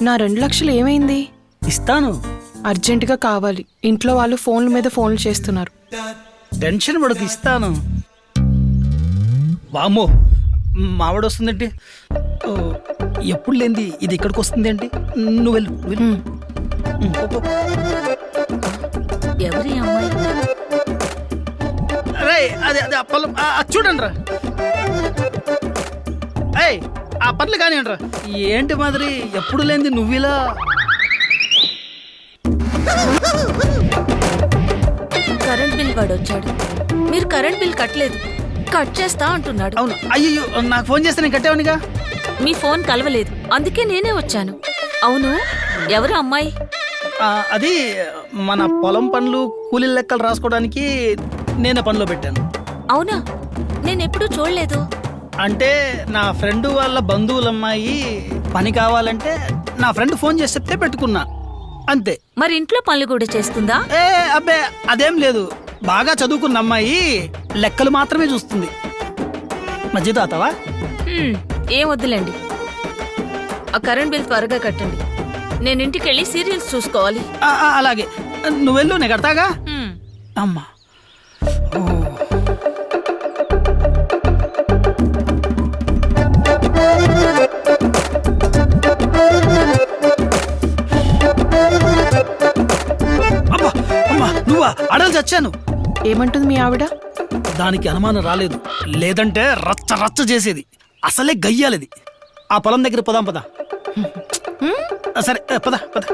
నా 2 లక్షలు ఏమైంది? ఇస్తాను. అర్జెంటుగా కావాలి. ఇంట్లో వాళ్ళు ఫోన్ల మీద ఫోన్లు చేస్తున్నారు. టెన్షన్ పడకు, ఇస్తాను. వామ్మో, మావాడు వస్తుందండి. ఎప్పుడు లేంది ఇది ఇక్కడికి వస్తుంది ఏంటి? నువ్వు వెళ్ళు, వెళ్ళు. పో. ఎవరి అమ్మాయి? రే అదే అదే ఆ పొలం అది చూడండి రా. ఏయ్ ఆ పనులు కానివ్వండి రా. ఏంటి మాదిరి ఎప్పుడు లేంది నువ్విలా? కరెంట్ బిల్ వాడు వచ్చాడు. మీరు కరెంట్ బిల్ కట్టలేదు, కట్ చేస్తా అంటున్నాడు. అవును. అయ్యో, నాకు ఫోన్ చేస్తే నేను కట్టేవానిగా. మీ ఫోన్ కలవలేదు, అందుకే నేనే వచ్చాను. అవును, ఎవరు అమ్మాయి? అది మన పొలం పనులు కూలీల లెక్కలు రాసుకోవడానికి నేనే పనిలో పెట్టాను. అవునా, నేనెప్పుడూ చూడలేదు. అంటే నా ఫ్రెండ్ వాళ్ళ బంధువులమ్మాయి పని కావాలంటే నా ఫ్రెండ్ ఫోన్ చేసి చెప్తే పెట్టుకున్నా, అంతే. మరి ఇంట్లో పనులు కూడా చేస్తుందా? అబ్బే అదేం లేదు. బాగా చదువుకున్న అమ్మాయి లెక్కలు మాత్రమే చూస్తుంది. మధ్య తాతవా? ఏం వద్దులేండి. ఆ కరెంట్ బిల్ త్వరగా కట్టండి. నేను ఇంటికి వెళ్ళి సీరియల్స్ చూసుకోవాలి. అలాగే, నువ్వెళ్ళు, నేను కడతాగా. అమ్మా అబ్బా, అమ్మా నువ్వా? అడలు చచ్చాను. ఏమంటుంది మీ ఆవిడ? దానికి అనుమానం రాలేదు, లేదంటే రచ్చ రచ్చ చేసేది. అసలే గయ్యాలది. ఆ పొలం దగ్గర పదాం పద. సరే పద పద.